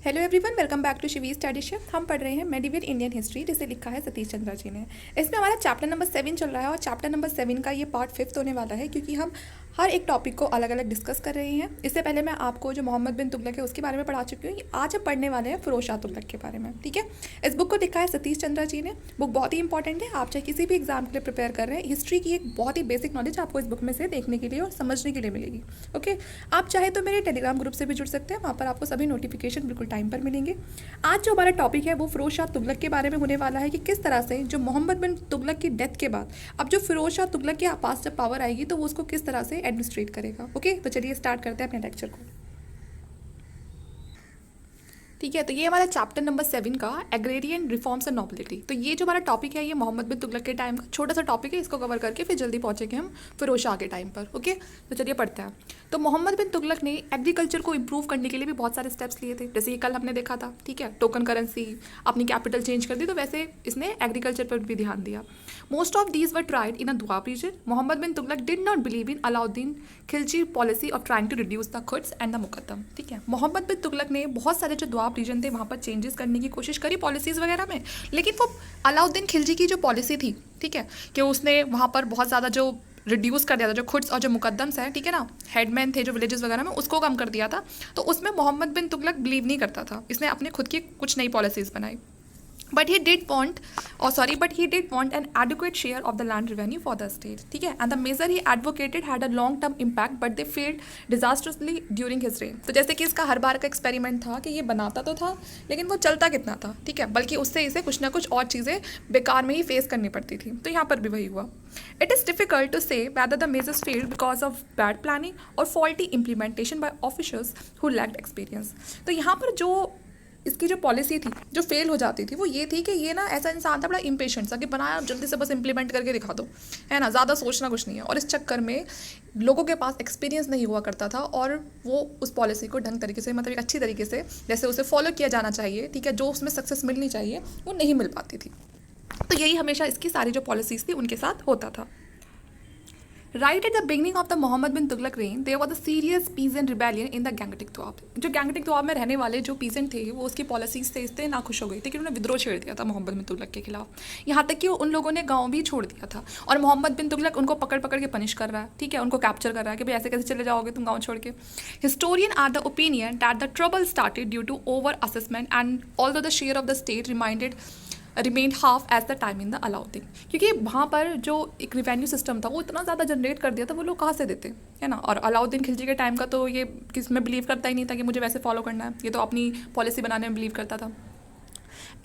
Hello everyone, welcome back to Shivi study shift. हम पढ़ रहे हैं मेडिवल इंडियन हिस्ट्री, जिसे लिखा है सतीश चंद्रा जी ने। इसमें हमारा चैप्टर नंबर 7 चल रहा है और चैप्टर नंबर 7 का ये पार्ट 5 होने वाला है, क्योंकि हम हर एक टॉपिक को अलग अलग डिस्कस कर रहे हैं। इससे पहले मैं आपको जो मोहम्मद बिन तुगलक है उसके बारे में पढ़ा चुकी हूँ। आज हम पढ़ने वाले हैं फिरोज शाह तुगलक के बारे में। ठीक है, इस बुक को लिखा है सतीश चंद्रा जी ने। बुक बहुत ही इंपॉर्टेंट है, आप चाहे किसी भी एग्जाम के लिए प्रिपेयर कर रहे हैं, हिस्ट्री की एक बहुत ही बेसिक नॉलेज आपको इस बुक में से देखने के लिए और समझने के लिए मिलेगी। ओके, आप चाहे तो मेरे टेलीग्राम ग्रुप से भी जुड़ सकते हैं, वहाँ पर आपको सभी नोटिफिकेशन बिल्कुल टाइम पर मिलेंगे। आज जो हमारा टॉपिक है वो फिरोज शाह तुगलक के बारे में होने वाला है कि किस तरह से जो मोहम्मद बिन तुगलक की डेथ के बाद अब जो फिरोज शाह तुगलक के पास जब पावर आएगी तो वो उसको किस तरह से एडमिनिस्ट्रेट करेगा। ओके, तो चलिए स्टार्ट करते हैं अपने लेक्चर को। ठीक है, तो ये हमारा चैप्टर नंबर 7 का एग्रेरियन रिफॉर्म्स एंड नोबिलिटी। तो ये जो हमारा टॉपिक है ये मोहम्मद बिन तुगलक के टाइम का छोटा सा टॉपिक है, इसको कवर करके फिर जल्दी पहुंचेंगे हम फिरोज शाह के टाइम पर। ओके, तो चलिए पढ़ते हैं। तो मोहम्मद बिन तुगलक ने एग्रीकल्चर को इंप्रूव करने के लिए भी बहुत सारे स्टेप्स लिए थे, जैसे ये कल हमने देखा था। ठीक है, टोकन करेंसी, अपनी कैपिटल चेंज कर दी, तो वैसे इसने एग्रीकल्चर पर भी ध्यान दिया। Most of these were tried in a Doab region. Mohammad bin Tughlaq did not believe in Alauddin Khilji policy of trying to reduce the khuts and the muqaddam. ठीक है, मोहम्मद बिन तुगलक ने बहुत सारे जो दुआब रीजन थे वहाँ पर चेंजेस करने की कोशिश करी पॉलिसीज़ वगैरह में, लेकिन वो अलाउद्दीन खिलजी की जो पॉलिसी थी, ठीक है, कि उसने वहाँ पर बहुत ज़्यादा जो रिड्यूस कर दिया था, जो खुर्स और जो मुकद्दम्स हैं, ठीक है ना, हेडमैन थे जो विलेजेस वगैरह में, उसको कम कर दिया था। तो उसमें मोहम्मद बिन तुगलक बिलीव नहीं करता था, इसने अपने खुद की कुछ नई पॉलिसीज़ बनाई। But he did want an adequate share of the land revenue for the state. ठीक है, and the measure he advocated had a long-term impact, but they failed disastrously during his reign. तो जैसे कि इसका हर बार का experiment था कि ये बनाता तो था, लेकिन वो चलता कितना था, ठीक है, बल्कि उससे इसे कुछ ना कुछ और चीज़ें बेकार में ही फेस करनी पड़ती थी। तो यहाँ पर भी वही हुआ। It is difficult to say whether the measures failed because of bad planning or faulty implementation by officials who lacked experience. तो यहाँ पर जो इसकी जो पॉलिसी थी जो फेल हो जाती थी वो ये थी कि ये ना ऐसा इंसान था बड़ा इम्पेशेंट सा, कि बनाया जल्दी से बस इम्प्लीमेंट करके दिखा दो, है ना, ज़्यादा सोचना कुछ नहीं है। और इस चक्कर में लोगों के पास एक्सपीरियंस नहीं हुआ करता था और वो उस पॉलिसी को ढंग तरीके से, मतलब एक अच्छी तरीके से जैसे उसे फॉलो किया जाना चाहिए, ठीक है, जो उसमें सक्सेस मिलनी चाहिए वो नहीं मिल पाती थी। तो यही हमेशा इसकी सारी जो पॉलिसीज़ थी उनके साथ होता था। Right at the beginning of the Mohammed bin Tughlaq reign, there was a serious peasant rebellion in the Gangetic Doab. जो गैंगटिक दोआब में रहने वाले जो पीजेंट थे वो उसकी पॉलिसीज से इससे नाखुश हो गए थे कि उन्होंने विद्रोह छेड़ दिया था मोहम्मद बिन तुगलक के खिलाफ। यहाँ तक कि उन लोगों ने गांव भी छोड़ दिया था और मोहम्मद बिन तुगलक उनको पकड़ पकड़ के पनिश कर रहा है, ठीक है, उनको कैप्चर कर रहा है कि भाई ऐसे कैसे चले जाओगे तुम गाँव छोड़ के। Historian are the opinion that the trouble started due to over assessment and although the share of the state remained half as the time in the Alauddin. क्योंकि वहाँ पर जो एक रिवेन्यू सिस्टम था वो इतना ज़्यादा जनरेट कर दिया था, वो लोग कहाँ से देते, है ना। और अलाउद्दीन खिलजी के टाइम का तो ये किस में बिलीव करता ही नहीं था कि मुझे वैसे फॉलो करना है, ये तो अपनी पॉलिसी बनाने में बिलीव करता था।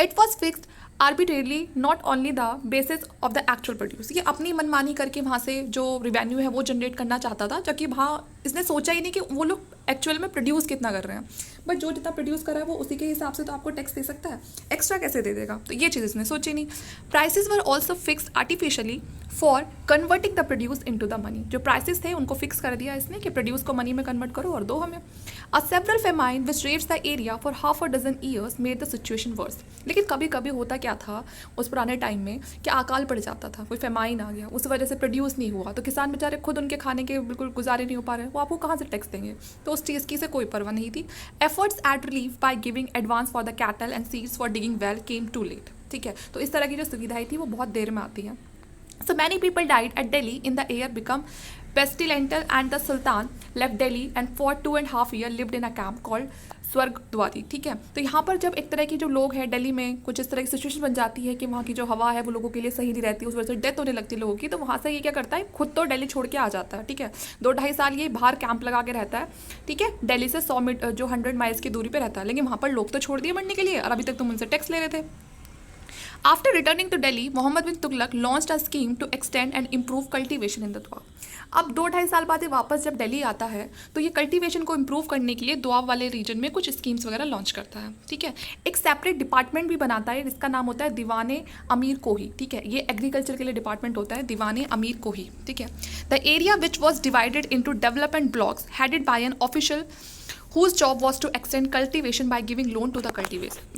It was fixed arbitrarily not only the basis of the actual produce. ये अपनी मनमानी करके वहाँ से जो रिवेन्यू है वो जनरेट करना चाहता था, जबकि वहाँ इसने सोचा ही नहीं कि वो लोग एक्चुअल में प्रोड्यूस कितना कर रहे हैं। बट जो जितना प्रोड्यूस कर रहा है वो उसी के हिसाब से तो आपको टैक्स दे सकता है, एक्स्ट्रा कैसे दे देगा, तो ये चीज़ इसने सोची नहीं। Prices were also fix artificially for converting the produce into the money. जो प्राइसेस थे उनको फिक्स कर दिया इसने कि प्रोड्यूस को मनी में कन्वर्ट करो और दो हमें। A several famine which ravaged the area for half a dozen years made the situation worse. लेकिन कभी कभी होता क्या था उस पुराने टाइम में कि अकाल पड़ जाता था, कोई फेमाइन आ गया, उस वजह से प्रोड्यूस नहीं हुआ, तो किसान बेचारे खुद उनके खाने के बिल्कुल गुजारे नहीं हो पा रहे, वो आपको कहाँ से टैक्स देंगे। तो उस चीज़ की से कोई परवाह नहीं थी। Efforts at relief by giving advance for the cattle and seeds for digging well came too late. ठीक है, तो इस तरह की जो सुविधाएं थी वो बहुत देर में आती हैं। So many people died at Delhi in the air become pestilential and the Sultan left Delhi and for 2.5 years lived in a camp called Swargadwari. ठीक है, तो यहाँ पर जब एक तरह की जो लोग हैं दिल्ली में कुछ इस तरह की सिचुएशन बन जाती है कि वहाँ की जो हवा है वो लोगों के लिए सही नहीं रहती, उस वजह से डेथ होने लगती है लोगों की, तो वहाँ से ये क्या करता है, खुद तो दिल्ली छोड़ के आ जाता है। ठीक है, 2-2.5 साल ये बाहर कैंप लगा के रहता है, ठीक है, दिल्ली से 100 माइल्स की दूरी पर रहता है, लेकिन वहाँ पर लोग तो छोड़ दिए मरने के लिए और अभी तक तुम उनसे टैक्स ले रहे थे। After returning to Delhi, Mohammed bin Tughlaq launched a scheme to extend and improve cultivation in the Doab. अब 2-2.5 साल बाद ये वापस जब दिल्ली आता है तो ये कल्टीवेशन को इम्प्रूव करने के लिए दोआब वाले रीजन में कुछ स्कीम्स वगैरह लॉन्च करता है। ठीक है, एक सेपरेट डिपार्टमेंट भी बनाता है जिसका नाम होता है दीवाने अमीर कोही। ठीक है, ये एग्रीकल्चर के लिए डिपार्टमेंट होता है, दीवाने अमीर कोही। ठीक है, the area which was divided into development blocks headed by an official whose job was to extend cultivation by giving loan to the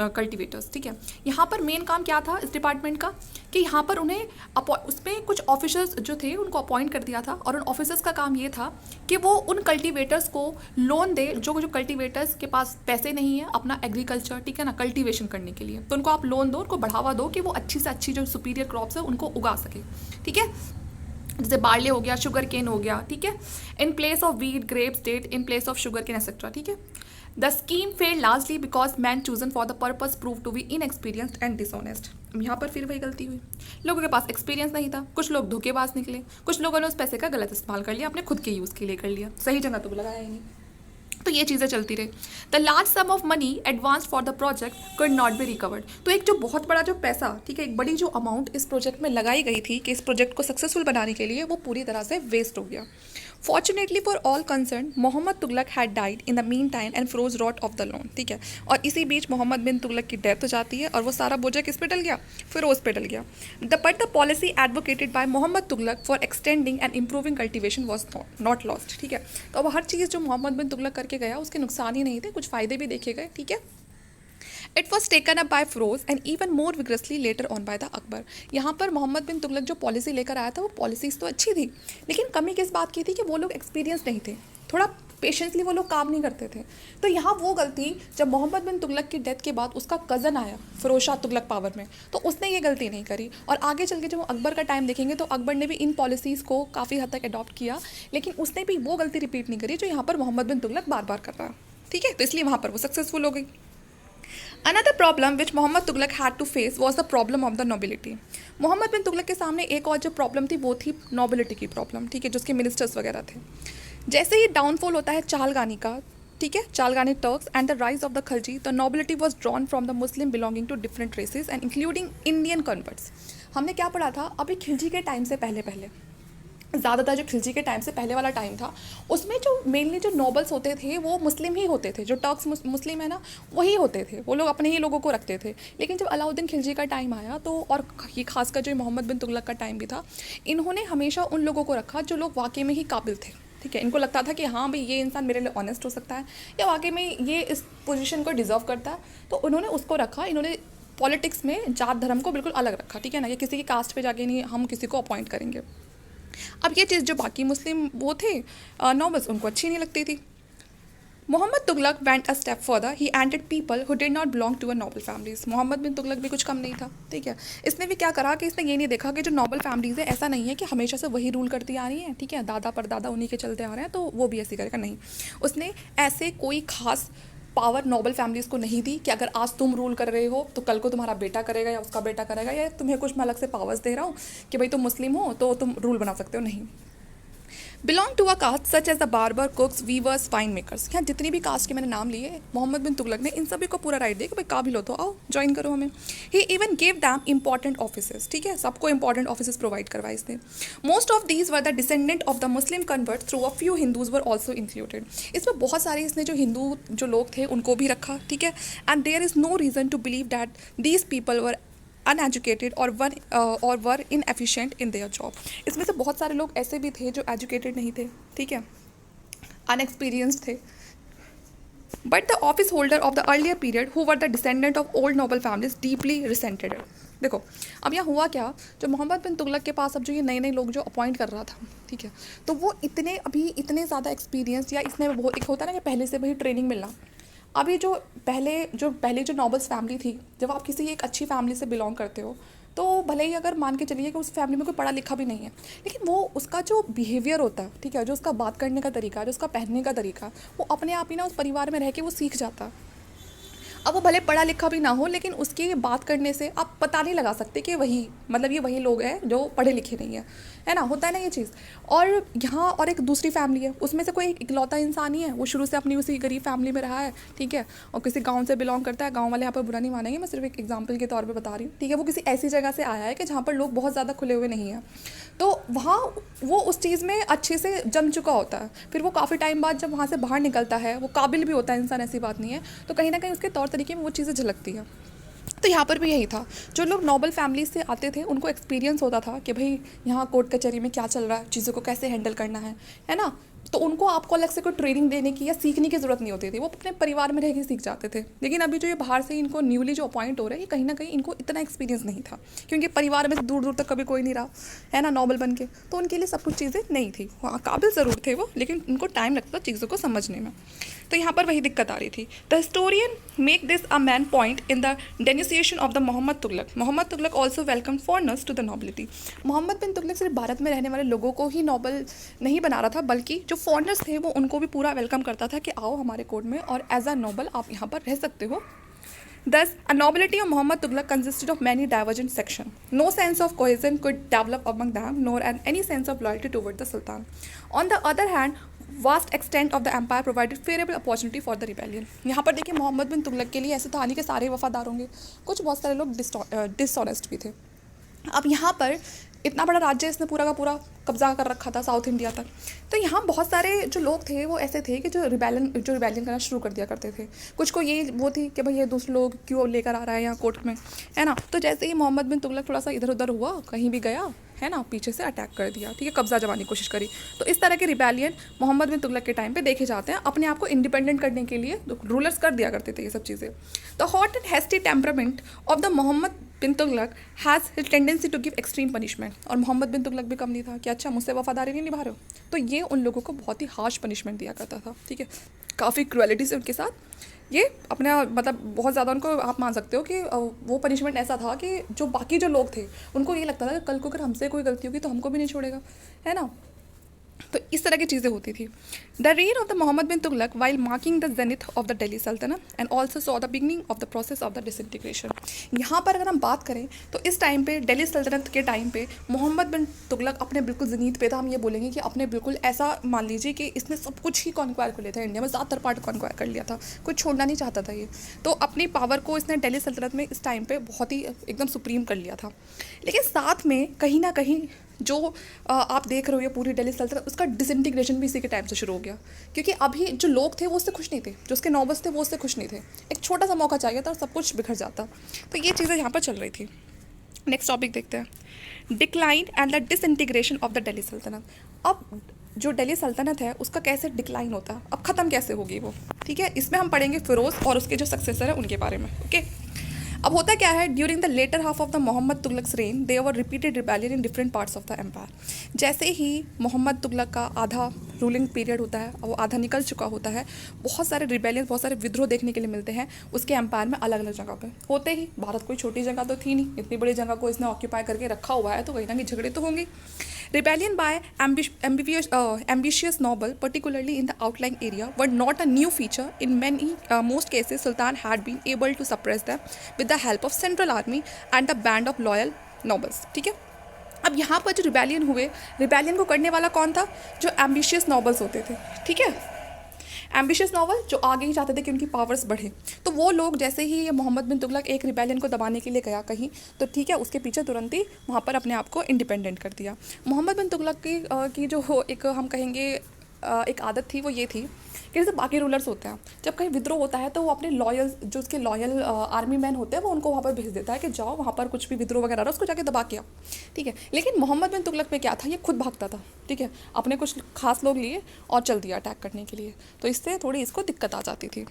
cultivators. ठीक है, यहाँ पर मेन काम क्या था इस डिपार्टमेंट का कि यहाँ पर उन्हें उसमें कुछ ऑफिसर्स जो थे उनको अपॉइंट कर दिया था, और उन ऑफिसर्स का काम ये था कि वो उन कल्टिवेटर्स को लोन दे जो कल्टिवेटर्स के पास पैसे नहीं है अपना एग्रीकल्चर, ठीक है ना, कल्टिवेशन करने के लिए। तो उनको आप लोन दो, उनको बढ़ावा दो कि वो अच्छी से अच्छी जो सुपीरियर क्रॉप्स है उनको उगा सके। ठीक है, जैसे बार्ले हो गया, शुगर केन हो गया। ठीक है, in place of wheat, grapes, date in place of sugar cane etcetera. ठीक है, the scheme failed largely because man chosen for the purpose prove to be inexperienced and dishonest. यहाँ पर फिर वही गलती हुई, लोगों के पास एक्सपीरियंस नहीं था, कुछ लोग धोखेबाज निकले, कुछ लोगों ने उस पैसे का गलत इस्तेमाल कर लिया, अपने खुद के यूज़ के लिए कर लिया, सही जगह तो लगाया ही नहीं। तो ये चीज़ें चलती रही। The large some of money advance for the project could not be recovered. तो एक जो बहुत बड़ा जो पैसा, ठीक है, एक बड़ी जो अमाउंट इस प्रोजेक्ट में लगाई गई थी कि इस प्रोजेक्ट को सक्सेसफुल बनाने के लिए, वो पूरी तरह से वेस्ट हो गया। Fortunately for all concern Mohammad Tughlaq had died in the meantime and Firoz wrote off the loan. ठीक है, और इसी बीच मोहम्मद बिन तुगलक की डेथ हो जाती है और वो सारा बोझा किस पे डल गया, फिरोज पे डल गया। But the policy advocated by Mohammad Tughlaq for extending and improving cultivation was not lost. ठीक है, तो अब हर चीज़ जो मोहम्मद बिन तुगलक करके गया उसके नुकसान ही नहीं थे, कुछ फ़ायदे भी देखे गए। ठीक है, it was taken up by Firoz and even more vigorously later on by the Akbar. यहाँ पर मोहम्मद बिन तुगलक जो पॉलिसी लेकर आया था वो पॉलिसीज़ तो अच्छी थी, लेकिन कमी किस बात की थी कि वो लोग एक्सपीरियंस नहीं थे, थोड़ा पेशेंसली वो लोग काम नहीं करते थे। तो यहाँ वो गलती जब मोहम्मद बिन तुगलक की डेथ के बाद उसका कज़न आया फिरोज शाह तुगलक पावर में, तो उसने ये गलती नहीं करी। और आगे चल के जब अकबर का टाइम देखेंगे तो अकबर ने भी इन पॉलिसीज़ को काफ़ी हद तक अडॉप्ट किया, लेकिन उसने भी वो गलती रिपीट नहीं करी जो यहाँ पर मोहम्मद बिन तुगलक बार बार कर रहा है। ठीक है, तो इसलिए वहाँ पर वो सक्सेसफुल हो गई। Another problem which Mohammad Tughlaq had to face was the problem of the nobility. Mohammad bin Tughlaq के सामने एक और जो प्रॉब्लम थी वो थी नोबिलिटी की प्रॉब्लम। ठीक है, जो उसके मिनिस्टर्स वगैरह थे। जैसे ही डाउनफॉल होता है चालगानी का, ठीक है, Chalgani Turks and the rise of the Khalji, the nobility was drawn from the Muslim belonging to different races and including Indian converts. हमने क्या पढ़ा था अभी खिलजी के टाइम से पहले ज़्यादातर जो खिलजी के टाइम से पहले वाला टाइम था उसमें जो मेनली जो नोबल्स होते थे वो मुस्लिम ही होते थे, जो टर्क्स मुस्लिम है ना वही होते थे, वो लोग अपने ही लोगों को रखते थे। लेकिन जब अलाउद्दीन खिलजी का टाइम आया तो, और ये खासकर जो मोहम्मद बिन तुगलक का टाइम भी था, इन्होंने हमेशा उन लोगों को रखा जो लोग वाकई में ही काबिल थे। ठीक है, इनको लगता था कि हाँ भाई ये इंसान मेरे लिए ऑनेस्ट हो सकता है या वाकई में ये इस पोजीशन को डिज़र्व करता है, तो उन्होंने उसको रखा। इन्होंने पॉलिटिक्स में जात धर्म को बिल्कुल अलग रखा। ठीक है ना, ये किसी की कास्ट पे जाके नहीं हम किसी को अपॉइंट करेंगे। अब ये चीज़ जो बाकी मुस्लिम वो थे नॉबल्स, उनको अच्छी नहीं लगती थी। Mohammad Tughlaq went a step further, he appointed people who did not belong to a noble families. Mohammad bin Tughlaq भी कुछ कम नहीं था। ठीक है, इसने भी क्या करा कि इसने ये नहीं देखा कि जो नॉबल फैमिलीज़ है ऐसा नहीं है कि हमेशा से वही रूल करती आ रही हैं, ठीक है, दादा परदादा उन्हीं के चलते आ रहे हैं तो वो भी ऐसी करेगा, नहीं। उसने ऐसे कोई खास पावर नोबल फैमिलीज़ को नहीं दी कि अगर आज तुम रूल कर रहे हो तो कल को तुम्हारा बेटा करेगा या उसका बेटा करेगा, या तुम्हें कुछ मैं अलग से पावर्स दे रहा हूँ कि भाई तुम मुस्लिम हो तो तुम रूल बना सकते हो, नहीं। Belong to a caste such as the barber, cooks, weavers, wine makers. यहाँ जितनी भी कास्ट के मैंने नाम लिए मोहम्मद बिन तुगलक ने इन सभी को पूरा राइट दिया कि भाई काबिल हो तो आओ ज्वाइन करो हमें। He even gave them important offices. ठीक है, सबको इंपॉर्टेंट ऑफिसेस प्रोवाइड करवाए इसने। Most of these were the descendant of the Muslim convert through a few Hindus were also included. इसमें बहुत सारे इसने जो हिंदू जो लोग थे उनको भी रखा। ठीक है, and there is no reason to believe that these people were uneducated और were inefficient in their job. इसमें से बहुत सारे लोग ऐसे भी थे जो एजुकेटेड नहीं थे, ठीक है, अनएक्सपीरियंस्ड थे। But the office holder of the earlier period who were the descendant of old noble families deeply resented. देखो अब यहाँ हुआ क्या, जो मोहम्मद बिन तुगलक के पास अब जो ये नए नए लोग जो अपॉइंट कर रहा था, ठीक है, तो वो इतने ज़्यादा एक्सपीरियंस या इसमें बहुत एक होता है ना कि पहले से वही ट्रेनिंग मिलना। अभी जो पहले जो नॉबल्स फैमिली थी, जब आप किसी एक अच्छी फैमिली से बिलोंग करते हो तो भले ही अगर मान के चलिए कि उस फैमिली में कोई पढ़ा लिखा भी नहीं है, लेकिन वो उसका जो बिहेवियर होता है, ठीक है, जो उसका बात करने का तरीका, जो उसका पहनने का तरीका, वो अपने आप ही ना उस परिवार में रह के वो सीख जाता है। अब वो भले पढ़ा लिखा भी ना हो, लेकिन उसकी बात करने से आप पता नहीं लगा सकते कि वही मतलब ये वही लोग हैं जो पढ़े लिखे नहीं है ना, होता है ना ये चीज़। और यहाँ और एक दूसरी फैमिली है, उसमें से कोई एक इकलौता इंसान ही है, वो शुरू से अपनी उसी गरीब फैमिली में रहा है, ठीक है, और किसी गांव से बिलोंग करता है। गांव वाले यहाँ पर बुरा नहीं मानेंगे, मैं सिर्फ एक एग्जांपल के तौर पे बता रही हूँ, ठीक है। वो किसी ऐसी जगह से आया है कि जहाँ पर लोग बहुत ज़्यादा खुले हुए नहीं हैं, तो वहाँ वो उस चीज़ में अच्छे से जम चुका होता है। फिर वो काफ़ी टाइम बाद जब वहाँ से बाहर निकलता है, वो काबिल भी होता है इंसान, ऐसी बात नहीं है, तो कहीं ना कहीं उसके तौर तरीके में वो चीज़ें झलकती है। तो यहाँ पर भी यही था, जो लोग नोबल फैमिली से आते थे उनको एक्सपीरियंस होता था कि भाई यहाँ कोर्ट कचहरी में क्या चल रहा है, चीज़ों को कैसे हैंडल करना है ना। तो उनको आपको अलग से कोई ट्रेनिंग देने की या सीखने की ज़रूरत नहीं होती थी, वो अपने परिवार में रह के सीख जाते थे। लेकिन अभी जो ये बाहर से इनको न्यूली जो अपॉइंट हो रहे हैं, ये कहीं ना कहीं इनको इतना एक्सपीरियंस नहीं था, क्योंकि परिवार में से दूर दूर तक कभी कोई नहीं रहा है ना नॉबल बन के, तो उनके लिए सब कुछ चीज़ें नहीं थी। हाँ, काबिल ज़रूर थे वो, लेकिन उनको टाइम लगता था चीज़ों को समझने में। तो यहाँ पर वही दिक्कत आ रही थी। The historian make this a main point in the denunciation of the Mohammad Tughlaq. Mohammad Tughlaq also welcome foreigners to the nobility. Mohammad bin Tughlaq सिर्फ भारत में रहने वाले लोगों को ही नॉबल नहीं बना रहा था, बल्कि जो फॉरनर्स थे वो उनको भी पूरा वेलकम करता था कि आओ हमारे कोर्ट में और एज अ नॉबल आप यहाँ पर रह सकते हो। Thus, a nobility of Muhammad Tughlaq consisted of many divergent sections. No sense of cohesion could develop among them, nor any sense of loyalty toward the Sultan. On the other hand, vast extent of the empire provided favorable opportunity for the rebellion. यहाँ पर देखिए मोहम्मद बिन तुगलक के लिए ऐसे तो नहीं कि सारे वफादार होंगे, कुछ बहुत सारे लोग डिसऑनेस्ट भी थे। अब यहाँ पर इतना बड़ा राज्य इसने पूरा का पूरा कब्जा कर रखा था साउथ इंडिया तक, तो यहाँ बहुत सारे जो लोग थे वो ऐसे थे कि जो रिबेलियन करना शुरू कर दिया करते थे। कुछ को ये वो थी कि भाई ये दूसरे लोग क्यों लेकर आ रहा है यहाँ कोर्ट में, है ना। तो जैसे ही मोहम्मद बिन तुगलक थोड़ा सा इधर उधर हुआ, कहीं भी गया, है ना, पीछे से अटैक कर दिया, ठीक है, कब्जा जमाने की कोशिश करी। तो इस तरह के रिबेलियन मोहम्मद बिन तुगलक के टाइम पे देखे जाते हैं। अपने आप को इंडिपेंडेंट करने के लिए रूलर्स कर दिया करते थे ये सब चीज़ें। The hot and hasty temperament of the Mohammad bin Tughlaq has his tendency to give extreme punishment. और मोहम्मद बिन तुगलक भी कम नहीं था कि अच्छा मुझसे वफादारी नहीं निभा रहे हो, तो ये उन लोगों को बहुत ही हार्श पनिशमेंट दिया करता था, ठीक है, काफ़ी क्रुएलिटी से उनके साथ। ये अपने मतलब बहुत ज़्यादा उनको आप मान सकते हो कि वो पनिशमेंट ऐसा था कि जो बाकी जो लोग थे उनको ये लगता था कि कल को अगर हमसे कोई गलती होगी तो हमको भी नहीं छोड़ेगा, है ना। तो इस तरह की चीज़ें होती थी। The reign of the Mohammad bin Tughlaq while marking the zenith of the Delhi Sultanate and also saw the beginning of the process of the disintegration. यहाँ पर अगर हम बात करें तो इस टाइम पे दिल्ली सल्तनत के टाइम पे मोहम्मद बिन तुगलक अपने बिल्कुल जनीत पे था। हम ये बोलेंगे कि अपने बिल्कुल ऐसा मान लीजिए कि इसने सब कुछ ही कॉन्क्वायर कर लिया था, इंडिया में ज़्यादातर पार्ट कॉन्क्वायर कर लिया था, कुछ छोड़ना नहीं चाहता था ये। तो अपनी पावर को इसने दिल्ली सल्तनत में इस टाइम पर बहुत ही एकदम सुप्रीम कर लिया था। लेकिन साथ में कहीं ना कहीं जो आप देख रहे हो ये पूरी दिल्ली सल्तनत, उसका डिसइंटीग्रेशन भी इसी के टाइम से शुरू हो गया, क्योंकि अभी जो लोग थे वो उससे खुश नहीं थे, जो उसके नौबस थे वो उससे खुश नहीं थे। एक छोटा सा मौका चाहिए था और सब कुछ बिखर जाता। तो ये चीज़ें यहाँ पर चल रही थी। नेक्स्ट टॉपिक देखते हैं, decline and the disintegration of the Delhi सल्तनत। अब जो दिल्ली सल्तनत है उसका कैसे डिक्लाइन होता है, अब ख़त्म कैसे होगी वो, ठीक है। इसमें हम पढ़ेंगे फिरोज़ और उसके जो सक्सेसर है उनके बारे में, ओके। अब होता क्या है, during the later half of the Mohammad Tughlaq's reign there were repeated rebellion in different parts of the empire. जैसे ही मोहम्मद तुगलक का आधा रूलिंग पीरियड होता है, वो आधा निकल चुका होता है, बहुत सारे रिबेलियन, बहुत सारे विद्रोह देखने के लिए मिलते हैं उसके एम्पायर में अलग अलग जगह पे होते ही। भारत कोई छोटी जगह तो थी नहीं, इतनी बड़ी जगह को इसने ऑक्यूपाई करके रखा हुआ है, तो कहीं ना कहीं झगड़े तो होंगे। Rebellion by ambitious noble, particularly in the outlying area, were not a new feature. In most cases, Sultan had been able to suppress them with the help of central army and a band of loyal nobles. ठीक है। अब यहाँ पर जो rebellion हुए, rebellion को करने वाला कौन था, जो एम्बिशियस नॉबल्स होते थे, ठीक है। एम्बिशियस नॉवल जो आगे ही चाहते थे कि उनकी पावर्स बढ़े, तो वो लोग जैसे ही ये मोहम्मद बिन तुगलक एक रिबेलियन को दबाने के लिए गया कहीं, तो ठीक है उसके पीछे तुरंत ही वहाँ पर अपने आप को इंडिपेंडेंट कर दिया। मोहम्मद बिन तुगलक की जो एक हम कहेंगे एक आदत थी, वो ये थी कि जैसे बाकी रूलर्स होते हैं, जब कहीं विद्रोह होता है तो वो अपने लॉयल जो उसके लॉयल आर्मी मैन होते हैं वो उनको वहाँ पर भेज देता है कि जाओ वहाँ पर कुछ भी विद्रोह वगैरह रहा उसको जाके दबा के आओ, ठीक है। लेकिन मोहम्मद बिन तुगलक में क्या था, ये खुद भागता था, ठीक है, अपने कुछ खास लोग लिए और चल दिया अटैक करने के लिए, तो इससे थोड़ी इसको दिक्कत आ जाती थी।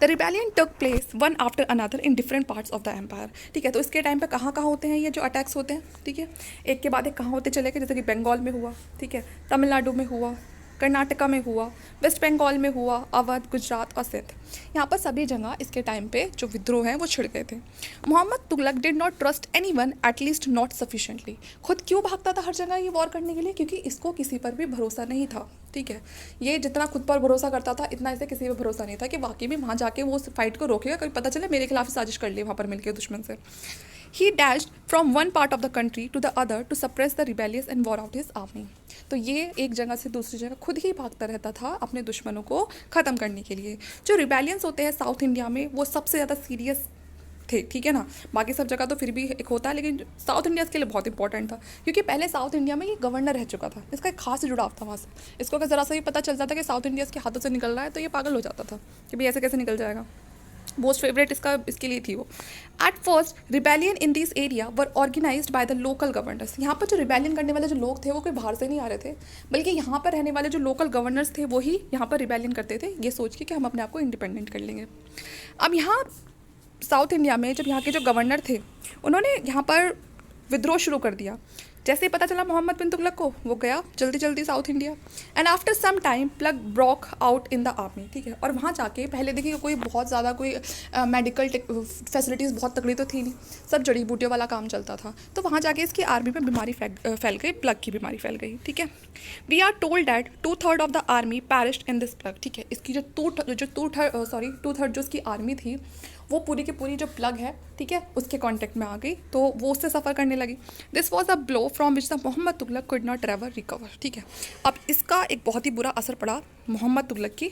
The rebellion took place one after another in different parts of the empire, ठीक है। तो इसके टाइम पे कहाँ कहाँ होते हैं ये जो अटैक्स होते हैं, ठीक है, एक के बाद एक कहाँ होते चले गए, जैसे कि बंगाल में हुआ, ठीक है, तमिलनाडु में हुआ, कर्नाटका में हुआ, वेस्ट बंगाल में हुआ, अवध, गुजरात और सिंध। यहाँ पर सभी जगह इसके टाइम पे जो विद्रोह हैं वो छिड़ गए थे। Mohammad Tughlaq did not trust anyone, at least not sufficiently. खुद क्यों भागता था हर जगह ये वॉर करने के लिए, क्योंकि इसको किसी पर भी भरोसा नहीं था, ठीक है। ये जितना खुद पर भरोसा करता था इतना इसे किसी पर भरोसा नहीं था कि वाकई में वहाँ जाके वो उस फाइट को रोकेगा, कभी पता चले मेरे खिलाफ साजिश कर लिए वहाँ पर मिलकर दुश्मन से। He dashed from one part of the country to the other to suppress the rebellious and wore out his army. तो ये एक जगह से दूसरी जगह खुद ही भागता रहता था अपने दुश्मनों को ख़त्म करने के लिए। जो रिबेलियंस होते हैं साउथ इंडिया में वो सबसे ज़्यादा सीरियस थे, ठीक है ना। बाकी सब जगह तो फिर भी एक होता है, लेकिन साउथ इंडिया इसके लिए बहुत इंपॉर्टेंट था, क्योंकि पहले साउथ इंडिया में ये गवर्नर रह चुका था, इसका एक खास जुड़ाव था वहाँ से। इसको अगर ज़रा सा भी पता चल जाता कि साउथ इंडिया इसके हाथों से निकल रहा है तो ये पागल हो जाता था कि भाई ऐसे कैसे निकल जाएगा, मोस्ट फेवरेट इसका इसके लिए थी वो। At first rebellion in this area were organized by the local governors. यहाँ पर जो रिबेलियन करने वाले जो लोग थे वो कोई बाहर से नहीं आ रहे थे, बल्कि यहाँ पर रहने वाले जो लोकल गवर्नर्स थे वो ही यहाँ पर रिबेलियन करते थे, ये सोच के कि हम अपने आप को इंडिपेंडेंट कर लेंगे। अब यहाँ साउथ इंडिया में जब यहाँ के जो गवर्नर थे उन्होंने यहाँ पर विद्रोह शुरू कर दिया। जैसे ही पता चला मोहम्मद बिन तुगलक को, वो गया जल्दी जल्दी south India. And after some time plague broke out in the army, ठीक है। और वहाँ जाके पहले देखिए कोई बहुत ज़्यादा कोई मेडिकल फैसिलिटीज़ बहुत तगड़ी तो थी नहीं, सब जड़ी बूटियों वाला काम चलता था। तो वहाँ जाके इसकी आर्मी में बीमारी फैल गई, प्लग की बीमारी फैल गई, ठीक है। We are told that 2/3 of the army perished in this plague, ठीक है। इसकी जो टू थर्ड जो उसकी आर्मी थी वो पूरी की पूरी जो प्लग है, ठीक है, उसके कांटेक्ट में आ गई, तो वो उससे सफ़र करने लगी। This was a blow from which the Mohammad Tughlaq could not ever recover, ठीक है। अब इसका एक बहुत ही बुरा असर पड़ा मोहम्मद तुगलक की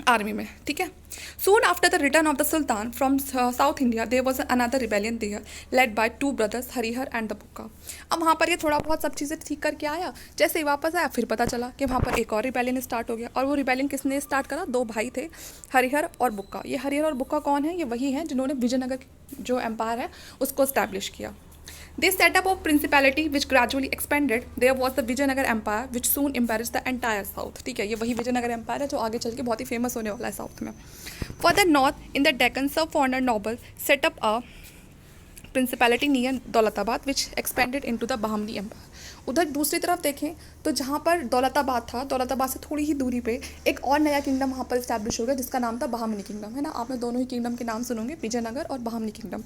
आर्मी में, ठीक है। Soon after the return of the sultan from South India there was another rebellion there led by 2 brothers Harihar and the Bukka. अब वहाँ पर ये थोड़ा बहुत सब चीज़ें ठीक करके आया, जैसे ही वापस आया फिर पता चला कि वहाँ पर एक और रिबेलियन स्टार्ट हो गया। और वो रिबेलियन किसने स्टार्ट करा? 2 भाई थे, हरिहर और बुक्का। ये हरिहर और बुक्का कौन है? ये वही हैं जिन्होंने विजयनगर जो एम्पायर है उसको इस्टेब्लिश किया। This setup of principality which gradually expanded, there was the Vijayanagar Empire which soon embarrassed the entire south, ठीक है। ये वही विजयनगर एम्पायर है जो आगे चल के बहुत ही फेमस होने वाला है साउथ में। Further north in the Deccan, some foreigner nobles set up a principality near Daulatabad which expanded into the Bahmani empire. उधर दूसरी तरफ देखें तो जहाँ पर दौलताबाद था, दौलताबाद से थोड़ी ही दूरी पे एक और नया किंगडम वहाँ पर इस्टेब्लिश हो गया जिसका नाम था बहामनी किंगडम, है ना। आपने दोनों ही किंगडम के नाम सुनोगे, विजयनगर और बहामनी किंगडम,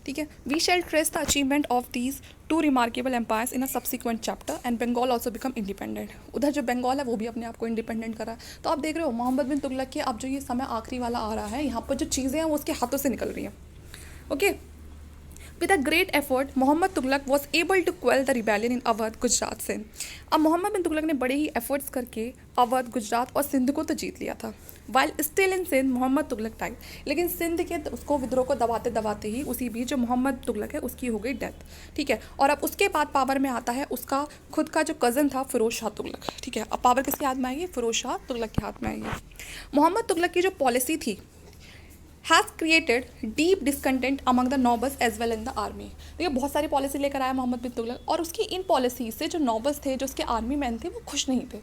ठीक है। We shall trace the achievement of these 2 remarkable empires in a subsequent chapter and Bengal also become independent. उधर जो बंगाल है वो भी अपने आप को इंडिपेंडेंट करा। तो आप देख रहे हो मोहम्मद बिन तुगलक के अब जो ये समय आखिरी वाला आ रहा है, यहाँ पर जो चीज़ें हैं वो उसके हाथों से निकल रही हैं, okay. With a great effort, Muhammad Tughlaq was able to quell the rebellion in Awadh, Gujarat, Sindh. अब मोहम्मद बिन तुगलक ने बड़े ही एफर्ट्स करके अवध, गुजरात और सिंध को तो जीत लिया था। While still in Sindh Mohammad Tughlaq died, लेकिन सिंध के उसको विद्रोह को दबाते दबाते ही उसी बीच जो मोहम्मद तुगलक है उसकी हो गई डेथ, ठीक है। और अब उसके बाद पावर में आता है उसका खुद का जो कज़न था फिरोज शाह तुगलक, ठीक है। अब पावर किसके हाथ में आएगी? फिरोज शाह तुगलक के हाथ में आएगी। मोहम्मद तुगलक की जो पॉलिसी थी has created deep discontent among the nobles as well in the army. तो ये बहुत सारी पॉलिसी लेकर आया मोहम्मद बिन तुगलक, और उसकी इन पॉलिसी से जो नॉबल्स थे, जो उसके आर्मी मैन थे, वो खुश नहीं थे,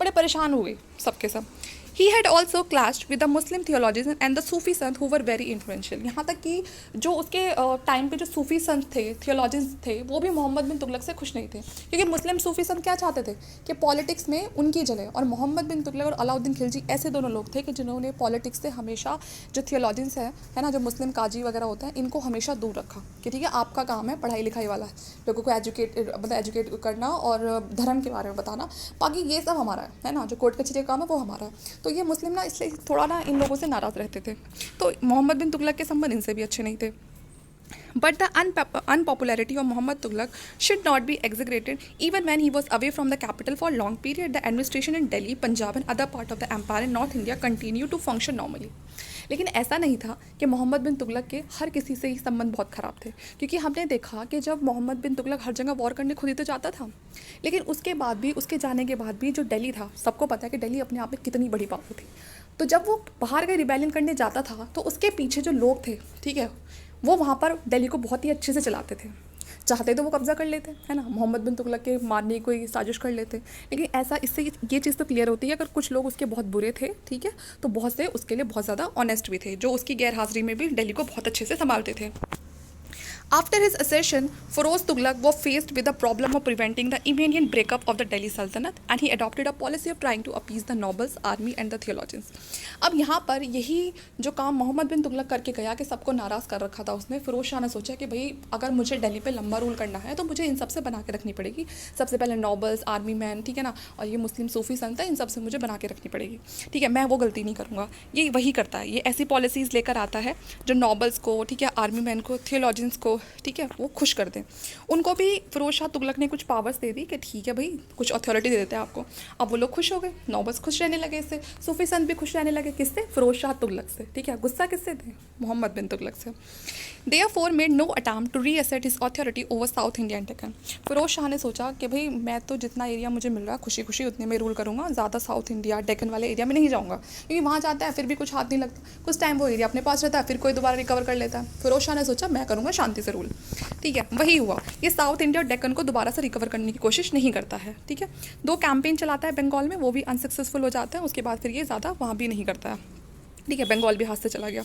बड़े परेशान हो गए सबके सब। He had also clashed with the Muslim theologian and the Sufi Sant who were very influential. यहाँ तक कि जो उसके टाइम पे जो सूफी संत थे, थियोलॉजियंस थे, वो भी मोहम्मद बिन तुगलक से खुश नहीं थे, क्योंकि मुस्लिम सूफी संत क्या चाहते थे कि पॉलिटिक्स में उनकी जगह, और मोहम्मद बिन तुगलक और अलाउद्दीन खिलजी ऐसे दोनों लोग थे कि जिन्होंने पॉलिटिक्स से हमेशा जो थियोलॉजियंस है ना, जो मुस्लिम काजी वगैरह होते हैं, इनको हमेशा दूर रखा कि ठीक है आपका काम है पढ़ाई लिखाई वाला है, लोगों को एजुकेट करना और धर्म के बारे में बताना, बाकी ये सब हमारा है ना, जो कोर्ट कचहरी का काम है वो हमारा है। तो ये मुस्लिम ना इसलिए थोड़ा ना इन लोगों से नाराज़ रहते थे, तो मोहम्मद बिन तुगलक के संबंध इनसे भी अच्छे नहीं थे। But the unpopularity of Muhammad Tughlaq should not be exaggerated. Even when he was away from the capital for a long period, the administration in Delhi, Punjab and other part of the empire in North India continued to function normally. लेकिन ऐसा नहीं था कि मोहम्मद बिन तुगलक के हर किसी से ही संबंध बहुत ख़राब थे, क्योंकि हमने देखा कि जब मोहम्मद बिन तुगलक हर जगह वॉर करने खुद ही तो जाता था, लेकिन उसके बाद भी, उसके जाने के बाद भी जो दिल्ली था, सबको पता है कि दिल्ली अपने आप में कितनी बड़ी पावर थी। तो जब वो बाहर गए रिबेलियन करने जाता था तो उसके पीछे जो लोग थे, ठीक है, वो वहाँ पर दिल्ली को बहुत ही अच्छे से चलाते थे। चाहते तो वो कब्ज़ा कर लेते, है ना, मोहम्मद बिन तुगलक के मारने की कोई साजिश कर लेते, लेकिन ऐसा, इससे ये चीज़ तो क्लियर होती है अगर कुछ लोग उसके बहुत बुरे थे, ठीक है, तो बहुत से उसके लिए बहुत ज़्यादा ऑनेस्ट भी थे, जो उसकी गैर हाजिरी में भी दिल्ली को बहुत अच्छे से संभालते थे। After his accession, Feroz Tughlaq was faced with the problem of preventing the immediate breakup of the Delhi Sultanate, and he adopted a policy of trying to appease the nobles, army and the theologians. अब यहाँ पर यही जो काम मोहम्मद बिन तुगलक करके गया कि सबको नाराज़ कर रखा था उसने, फिरोज शाह ने सोचा कि भाई अगर मुझे दिल्ली पे लंबा रूल करना है तो मुझे इन सब से बना के रखनी पड़ेगी। सबसे पहले नॉबल्स, आर्मी मैन, ठीक है ना, और ये मुस्लिम सूफी संत है, इन सब से मुझे बना के रखनी पड़ेगी, ठीक है, मैं वो गलती नहीं करूँगा। ये वही करता है, ये ऐसी पॉलिसीज़ लेकर आता है जो नॉबल्स को, ठीक है, आर्मी मैन को, थियोलॉजियंस को, ठीक है वो खुश कर दें। उनको भी फिरोज शाह तुगलक ने कुछ पावर्स दे दी कि ठीक है भाई कुछ अथॉरिटी दे देते हैं आपको। अब वो लोग खुश हो गए, नॉबल्स खुश रहने लगे इससे, सूफी संत भी खुश रहने लगे। किससे? फिरोज शाह तुगलक से। ठीक है, गुस्सा किससे थे? मोहम्मद बिन तुगलक से। Therefore made no attempt to reassert his authority over South India and Deccan। Firoz Shah ने सोचा कि भाई मैं तो जितना एरिया मुझे मिल रहा है खुशी खुशी उतने में रूल करूँगा, ज़्यादा साउथ इंडिया डेक्कन वाले एरिया में नहीं जाऊँगा, क्योंकि वहाँ जाता है फिर भी कुछ हाथ नहीं लगता, कुछ टाइम वो एरिया अपने पास रहता है, फिर कोई दोबारा रिकवर कर लेता है। फिरोज शाह ने सोचा मैं करूँगा शांति से रूल। ठीक है, वही हुआ। ये साउथ इंडिया और डेक्कन को दोबारा से रिकवर करने की कोशिश नहीं करता है। ठीक है, 2 कैंपेन चलाता है बंगाल में, वो भी अनसक्सेसफुल हो जाता है। उसके बाद फिर ये ज़्यादा वहाँ भी नहीं करता है। ठीक है, बंगाल भी हाथ से चला गया।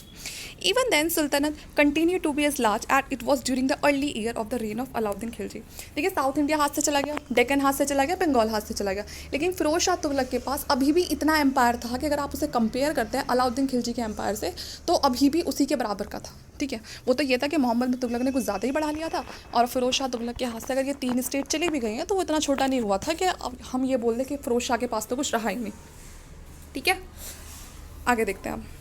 Even then sultanate continue to be as large at it was during the early year of the reign of Alauddin Khilji. देखिए साउथ इंडिया हाथ से चला गया, डेक्कन हाथ से चला गया, बंगाल हाथ से चला गया, लेकिन फिरोज शाह तुगलक के पास अभी भी इतना एम्पायर था कि अगर आप उसे कंपेयर करते हैं अलाउद्दीन खिलजी के एम्पायर से तो अभी भी उसी के बराबर का था। ठीक है, वो तो ये था कि मोहम्मद बिन तुगलक ने कुछ ज़्यादा ही बढ़ा लिया था, और फिरोज शाह तुगलक के हाथ से अगर ये 3 स्टेट चली भी गई हैं तो वो इतना छोटा नहीं हुआ था कि अब हम ये बोल दें कि फिरोज शाह के पास तो कुछ रहा ही नहीं। ठीक है, आगे देखते हैं अब।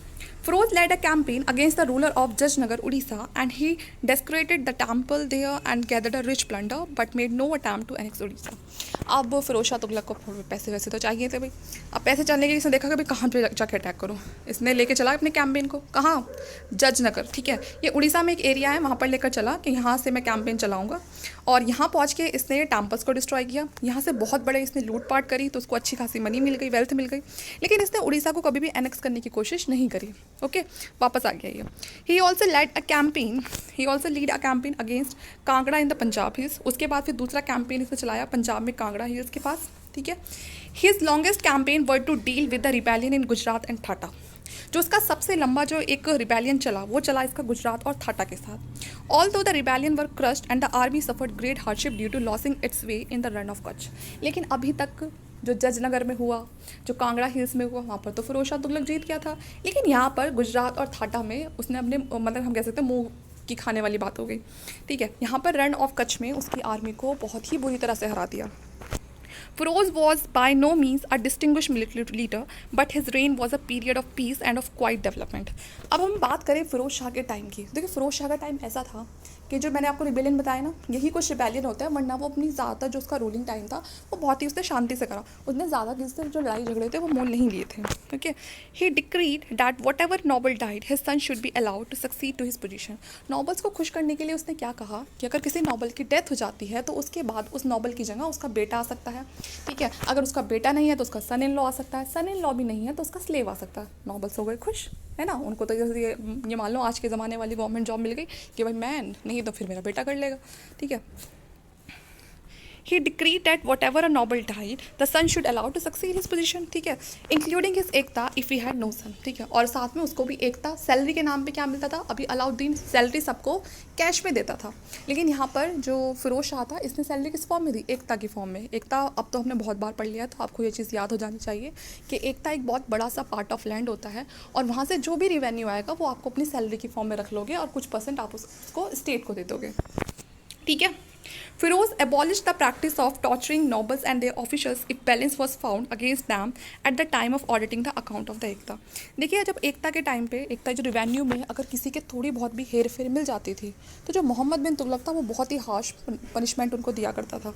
Firoz led a campaign against the ruler of Jajnagar, Odisha, and he desecrated the temple there and gathered a rich plunder, but made no attempt to annex Odisha। अब फिरोज शाह तुगलक को पैसे वैसे तो चाहिए थे भाई। अब पैसे चलने के लिए इसने देखा कि भाई कहाँ पे जाके अटैक करूँ। इसने लेके चला अपने कैंपेन को कहाँ? जजनगर। ठीक है, ये उड़ीसा में एक एरिया है, वहाँ पर लेकर चला कि यहाँ से मैं कैंपेन चलाऊँगा, और यहाँ पहुँच के इसने टेम्पल्स को डिस्ट्रॉय किया। यहाँ से बहुत बड़े इसने लूटपाट करी तो उसको अच्छी खासी मनी मिल गई, वेल्थ मिल गई, लेकिन इसने उड़ीसा को कभी भी एनेक्स करने की कोशिश नहीं करी। ओके, वापस आ गया ये। He also lead a campaign against Kangra in the Punjab hills. उसके बाद फिर दूसरा कैंपेन इसने चलाया पंजाब में कांगड़ा हिल्स के पास। ठीक है, his longest campaign were to deal with the rebellion in Gujarat and Thatta. जो उसका सबसे लंबा जो एक रिबेलियन चला वो चला इसका गुजरात और थाटा के साथ। Although the rebellion were crushed and the army suffered great hardship due to losing its way in the Rann of Kutch. लेकिन अभी तक जो जजनगर में हुआ, जो कांगड़ा हिल्स में हुआ, वहाँ पर तो फिरोज शाह तुगलक जीत गया था, लेकिन यहाँ पर गुजरात और थाटा में उसने अपने मतलब हम कह सकते हैं मुँह की खाने वाली बात हो गई। ठीक है, यहाँ पर रन ऑफ कच्छ में उसकी आर्मी को बहुत ही बुरी तरह से हरा दिया। Firoz was by no means a distinguished military leader, but his reign was a period of peace and of quiet development। अब हम बात करें फिरोज शाह के टाइम की। देखिए फिरोज शाह का टाइम ऐसा था कि जो मैंने आपको रिबेलियन बताया ना, यही कुछ रिबेलियन होता है, वरना वो अपनी ज़्यादातर जो उसका रूलिंग टाइम था वो बहुत ही उसने शांति से करा। उसने ज़्यादा किसी से जो लड़ाई झगड़े थे वो मोल नहीं लिए थे। Okay, he decreed that whatever noble died his son should be allowed to succeed to his position. Nobles को खुश करने के लिए उसने क्या कहा कि अगर किसी नॉबल की डेथ हो जाती है तो उसके बाद उस नॉबल की जगह उसका बेटा आ सकता है। ठीक है, अगर उसका बेटा नहीं है तो उसका सन इन लॉ आ सकता है, सन इन लॉ भी नहीं है तो उसका स्लेव आ सकता है। नॉबल्स हो गए खुश, है ना। उनको तो ये मान लो आज के ज़माने वाली गवर्नमेंट जॉब मिल गई कि भाई मैं नहीं तो फिर मेरा बेटा कर लेगा। ठीक है, he decreed that whatever a noble died the son should allow to succeed his position। ठीक है, including his Ekta if he had no son। ठीक है, और साथ में उसको भी एकता सैलरी के नाम पे क्या मिलता था। अभी अलाउद्दीन सैलरी सबको कैश में देता था, लेकिन यहाँ पर जो फिरोज शाह था इसने सैलरी किस फॉर्म में दी? एकता की फॉर्म में। एकता अब तो हमने बहुत बार पढ़ लिया, तो आपको ये चीज़ याद हो जानी चाहिए कि एकता एक बहुत बड़ा सा पार्ट ऑफ लैंड होता है, और वहाँ से जो भी रिवेन्यू आएगा वो आपको अपनी सैलरी की फॉर्म में रख लोगे और कुछ % आप उसको स्टेट को दे दोगे। ठीक है, Firoz abolished the practice of torturing nobles and their officials if balance was found against them at the time of auditing the account of the एकता। देखिए जब एकता के टाइम पे एकता जो रिवेन्यू में अगर किसी के थोड़ी बहुत भी हेर फेर मिल जाती थी तो जो मोहम्मद बिन तुगलक था वो बहुत ही हार्श पनिशमेंट उनको दिया करता था।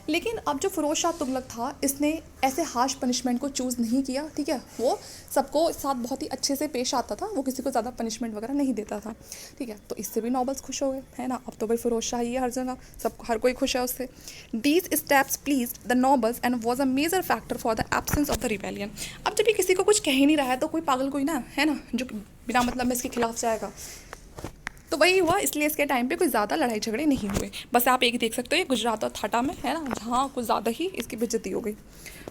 लेकिन अब जो फिरोज शाह तुगलक था इसने ऐसे हार्श पनिशमेंट को चूज़ नहीं किया। ठीक है, वो सबको साथ बहुत ही अच्छे से पेश आता था, वो किसी को ज़्यादा पनिशमेंट वगैरह नहीं देता था। ठीक है, तो इससे भी नॉबल्स खुश हो गए, है ना। अब तो भाई फिरोज शाह ही है हर जगह, सब हर कोई खुश है उससे। These steps pleased the nobles and was a major factor for the absence of the rebellion. अब जब ये किसी को कुछ कह ही नहीं रहा है तो कोई पागल कोई ना है ना जो बिना मतलब में इसके खिलाफ जाएगा। तो वही हुआ, इसलिए इसके टाइम पे कोई ज़्यादा लड़ाई झगड़े नहीं हुए। बस आप एक देख सकते हो ये गुजरात और थाटा में है ना, जहाँ कुछ ज़्यादा ही इसकी बेइज्जती हो गई।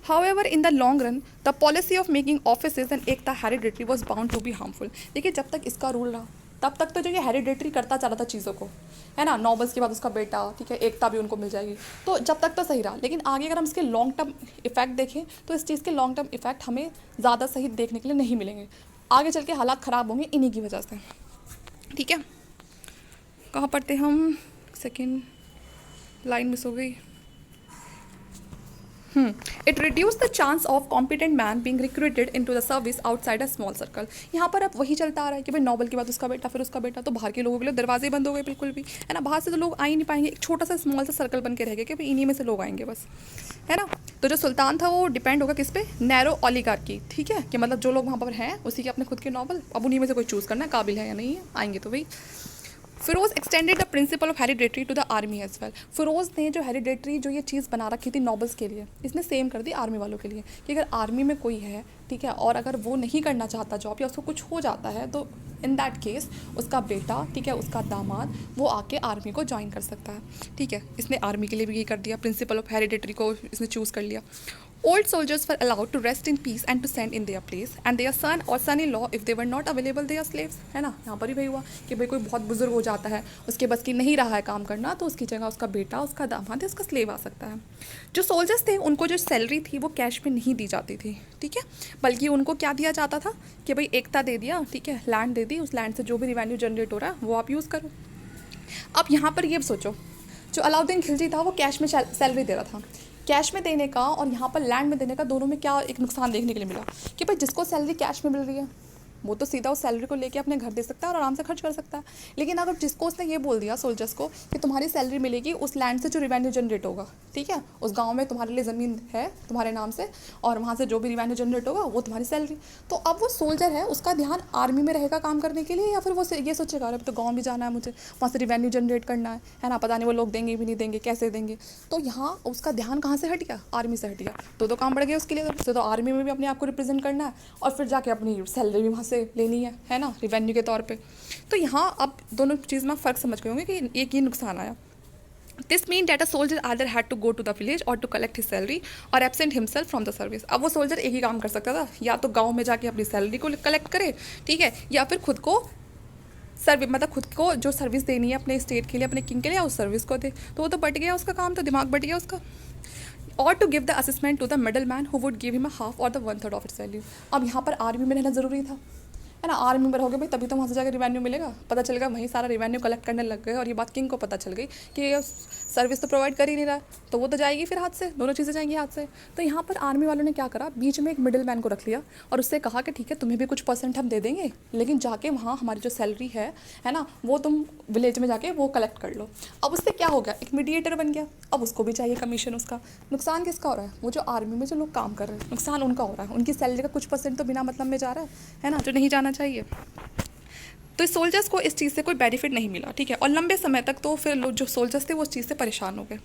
However in the long run the policy of making offices and iqta hereditary was bound to be harmful. देखिए जब तक इसका रूल रहा तब तक तो जो ये हेरिडेटरी करता चला था चीज़ों को, है ना, नॉबल्स के बाद उसका बेटा, ठीक है, एकता भी उनको मिल जाएगी, तो जब तक तो सही रहा। लेकिन आगे अगर हम इसके लॉन्ग टर्म इफेक्ट देखें तो इस चीज़ के लॉन्ग टर्म इफेक्ट हमें ज़्यादा सही देखने के लिए नहीं मिलेंगे। आगे चल के हालात ख़राब होंगे इन्हीं की वजह से। ठीक है, कहाँ पढ़ते हम? सेकेंड लाइन मिस हो गई। It reduce the chance of competent man being recruited into the service outside a small circle. यहाँ पर अब वही चलता आ रहा है कि भाई नोबल के बाद उसका बेटा, फिर उसका बेटा, तो बाहर के लोगों के लिए दरवाजे बंद हो गए बिल्कुल भी, है ना। बाहर से तो लोग आ ही नहीं पाएंगे, एक छोटा सा स्मॉल सा सर्कल बन के रह गया कि भाई इन्हीं में से लोग आएंगे बस, है ना। तो जो सुल्तान था वो डिपेंड होगा किस पे, नैरो ऑलिगार्की, ठीक है, कि मतलब जो लोग वहाँ पर हैं उसी के अपने खुद के नॉबल, अब उन्हीं में से कोई चूज़ करना है काबिल है या नहीं है, आएंगे तो भाई। Firoz extended the principle of hereditary to the army as well. Firoz ने जो हेरिडेटरी जो ये चीज़ बना रखी थी नॉबल्स के लिए, इसने सेम कर दी आर्मी वालों के लिए, कि अगर आर्मी में कोई है, ठीक है, और अगर वो नहीं करना चाहता जॉब या उसको कुछ हो जाता है, तो इन दैट केस उसका बेटा, ठीक है, उसका दामाद, वो आके आर्मी को ज्वाइन कर सकता है, ठीक है। इसने आर्मी के लिए भी ये कर दिया, प्रिंसिपल ऑफ हेरिडेटरी को इसने चूज़ कर लिया। Old soldiers were allowed to rest in peace and to send in their place, and their son or son-in-law, if they were not available, they are slaves, है ना। यहाँ पर भी वही हुआ कि भाई कोई बहुत बुजुर्ग हो जाता है, उसके बस की नहीं रहा है काम करना, तो उसकी जगह उसका बेटा, उसका दामाद है, उसका स्लेव आ सकता है। जो सोल्जर्स थे उनको जो सैलरी थी वो कैश में नहीं दी जाती थी, ठीक है, बल्कि उनको क्या दिया जाता था कि भाई एकता दे दिया, ठीक है, लैंड दे दी, उस लैंड से जो भी रिवेन्यू जनरेट हो रहा है वो आप यूज़ करो। अब यहाँ पर ये सोचो, जो अलाउद्दीन खिलजी था वो कैश में सैलरी दे रहा था, कैश में देने का और यहाँ पर लैंड में देने का दोनों में क्या एक नुकसान देखने के लिए मिला कि भाई जिसको सैलरी कैश में मिल रही है वो तो सीधा उस सैलरी को लेके अपने घर दे सकता है और आराम से खर्च कर सकता है। लेकिन अगर जिसको उसने ये बोल दिया सोल्जर्स को कि तुम्हारी सैलरी मिलेगी उस लैंड से जो रिवेन्यू जनरेट होगा, ठीक है, उस गांव में तुम्हारे लिए ज़मीन है तुम्हारे नाम से और वहाँ से जो भी रिवेन्यू जनरेट होगा वो तुम्हारी सैलरी। तो अब वो सोल्जर है, उसका ध्यान आर्मी में रहेगा काम करने के लिए, या फिर वो ये सोचेगा अरे तो गाँव भी जाना है मुझे, वहाँ से रिवेन्यू जनरेट करना है ना, पता नहीं वो लोग देंगे भी नहीं देंगे, कैसे देंगे। तो यहाँ उसका ध्यान कहाँ से हट गया, आर्मी से हट गया। तो काम बढ़ गया उसके लिए, तो आर्मी में भी अपने आप को रिप्रेजेंट करना है और फिर जाके अपनी सैलरी भी वहाँ से लेनी है ना, रिवेन्यू के तौर पे। तो यहाँ अब दोनों चीज़ में फ़र्क समझ गए होंगे कि एक ये नुकसान आया। This mean that a soldier either had to go to the village और टू कलेक्ट हिज सैलरी और absent himself from the service. अब वो सोल्जर एक ही काम कर सकता था, या तो गाँव में जाके अपनी सैलरी को कलेक्ट करे, ठीक है, या फिर खुद को मतलब खुद को जो सर्विस देनी है अपने स्टेट के लिए, अपने किंग के लिए, उस सर्विस को दे। तो वो तो बट गया उसका काम, तो दिमाग बट गया उसका। और to give the assessment to the middle man who would give him a half or the 1/3 of its value. अब यहाँ पर आर्मी में रहना ज़रूरी था, है ना, आर्मी में रहोगे भाई तभी तो वहाँ से जाकर रिवेन्यू मिलेगा। पता चलेगा वहीं सारा रिवेन्यू कलेक्ट करने लग गए और ये बात किंग को पता चल गई कि ये सर्विस तो प्रोवाइड कर ही नहीं रहा, तो वो तो जाएगी फिर हाथ से, दोनों चीज़ें जाएंगी हाथ से। तो यहाँ पर आर्मी वालों ने क्या करा, बीच में एक मिडिल मैन को रख लिया और उससे कहा कि ठीक है तुम्हें भी कुछ % हम दे देंगे, लेकिन जाके वहाँ हमारी जो सैलरी है ना, वो तुम विलेज में जाके वो कलेक्ट कर लो। अब उससे क्या हो गया, एक मीडिएटर बन गया, अब उसको भी चाहिए कमीशन उसका। नुकसान किसका हो रहा है, वो जो आर्मी में जो लोग काम कर रहे हैं नुकसान उनका हो रहा है, उनकी सैलरी का कुछ % तो बिना मतलब में जा रहा है ना, जो नहीं जाना चाहिए। तो सोल्जर्स को इस चीज़ से कोई बेनिफिट नहीं मिला, ठीक है, और लंबे समय तक तो फिर लोग जो सोल्जर्स थे वो उस चीज़ से परेशान हो गए।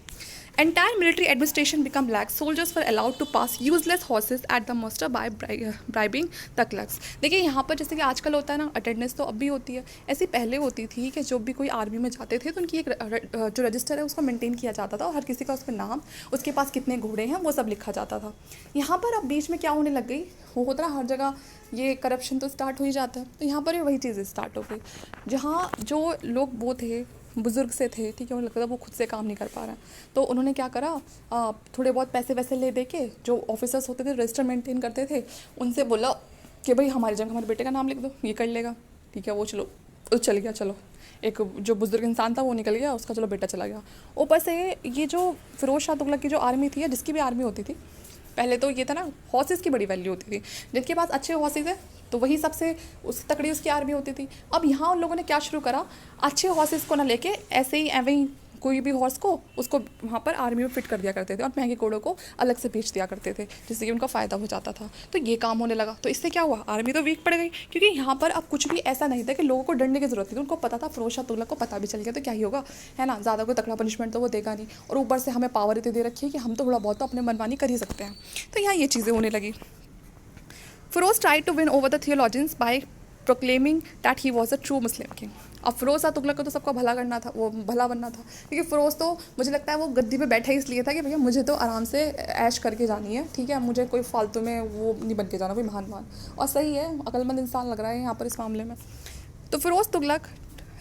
Entire military administration become lax, soldiers were allowed to pass useless horses at the muster by bribing the clerks. देखिए यहाँ पर जैसे कि आजकल होता है ना, अटेंडेंस तो अब भी होती है, ऐसी पहले होती थी कि जो भी कोई आर्मी में जाते थे तो उनकी एक जो रजिस्टर है उसको मेंटेन किया जाता था और हर किसी का उसका नाम, उसके पास कितने घोड़े हैं वो सब लिखा जाता था। यहाँ पर अब बीच में क्या होने लग गई, वो होता ना हर जगह ये करप्शन तो स्टार्ट हो ही जाता है, तो यहाँ पर भी वही चीज़ें स्टार्ट हो गई। जहाँ जो लोग वो थे बुज़ुर्ग से थे, ठीक है, उन्हें लगता था वो खुद से काम नहीं कर पा रहे हैं, तो उन्होंने क्या करा, थोड़े बहुत पैसे वैसे ले दे के जो ऑफिसर्स होते थे रजिस्टर मेंटेन करते थे उनसे बोला कि भाई हमारी जगह हमारे बेटे का नाम लिख दो, ये कर लेगा, ठीक है, वो चल गया, चलो एक जो बुजुर्ग इंसान था वो निकल गया, उसका चलो बेटा चला गया। ऊपर से ये जो फिरोज शाह तुगलक की जो आर्मी थी या जिसकी भी आर्मी होती थी, पहले तो ये था ना हॉर्सेस की बड़ी वैल्यू होती थी, जिनके पास अच्छे हॉर्सेस है तो वही सबसे उस तकड़ी उसकी आर्मी होती थी। अब यहाँ उन लोगों ने क्या शुरू करा, अच्छे हॉर्सेस को ना लेके ऐसे ही एवं कोई भी हॉर्स को उसको वहाँ पर आर्मी में फिट कर दिया करते थे और महंगे घोड़ों को अलग से बेच दिया करते थे, जिससे कि उनका फ़ायदा हो जाता था। तो ये काम होने लगा, तो इससे क्या हुआ, आर्मी तो वीक पड़ गई, क्योंकि यहाँ पर अब कुछ भी ऐसा नहीं था कि लोगों को डरने की ज़रूरत थी। उनको पता था, फिरोज शाह तुगलक को पता भी चल गया तो क्या ही होगा, है ना, ज़्यादा कोई तकड़ा पनिशमेंट तो वो देगा नहीं, और ऊपर से हमें पावर इतनी दे रखी है कि हम तो थोड़ा बहुत तो अपने मनमानी कर ही सकते हैं। तो यहाँ ये चीज़ें होने लगी। Firoz try to win over the theologians by proclaiming that he was a true Muslim king. अब फिरोज शाह तुगलक को तो सबका भला करना था, वो भला बनना था, क्योंकि फिरोज तो मुझे लगता है वो गद्दी पे बैठा ही इसलिए था कि भैया मुझे तो आराम से ऐश करके जानी है, ठीक है, मुझे कोई फालतू में वो नहीं बन के जाना, कोई महान। और सही है, अक्लमंद इंसान लग रहा है यहाँ पर इस मामले में। तो फिरोज तुगलक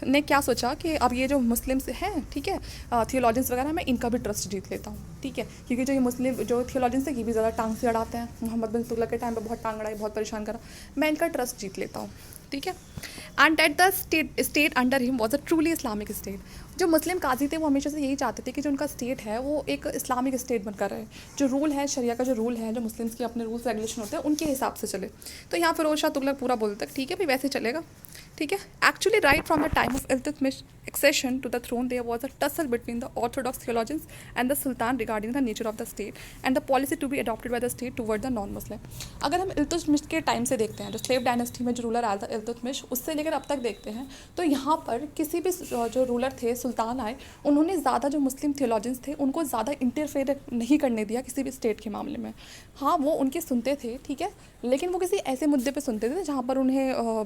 ने क्या सोचा कि अब ये जो मुस्लिम्स हैं, ठीक है, थियोलॉजियंस वगैरह, मैं इनका भी ट्रस्ट जीत लेता हूँ, ठीक है, क्योंकि जो ये मुस्लिम जो थियोलॉजियंस है ये भी ज़्यादा टांग से अड़ाते हैं, मोहम्मद बिन तुगलक के टाइम पे बहुत टांग अड़ाई, बहुत परेशान करा, मैं इनका ट्रस्ट जीत लेता हूँ, ठीक है। And that the state under him was a truly Islamic state. जो मुस्लिम काजी थे वो हमेशा से यही चाहते थे कि जो उनका स्टेट है वो एक इस्लामिक स्टेट बनकर रहे, जो रूल है शरिया का, जो रूल है, जो मुस्लिम्स के अपने रूल्स रेगुलेशन होते हैं उनके हिसाब से चले। तो यहाँ फिरोज शाह तुगलक पूरा बोलता है ठीक है भाई वैसे चलेगा, ठीक है। Actually right from the time of Iltutmish accession to the throne there was a tussle between the orthodox theologians and the sultan regarding the nature of the state and the policy to be adopted by the state toward the non-muslim। अगर हम इल्तुतमिश के time से देखते हैं, जो slave dynasty में जो ruler आया था इल्तुतमिश, उससे लेकर अब तक देखते हैं, तो यहाँ पर किसी भी जो रूलर थे, सुल्तान आए, उन्होंने ज़्यादा जो मुस्लिम थियोलॉजियंस थे उनको ज़्यादा इंटरफेयर नहीं करने दिया किसी भी स्टेट के मामले में। हाँ वो उनके सुनते थे, ठीक है, लेकिन वो किसी ऐसे मुद्दे पे सुनते थे जहाँ पर उन्हें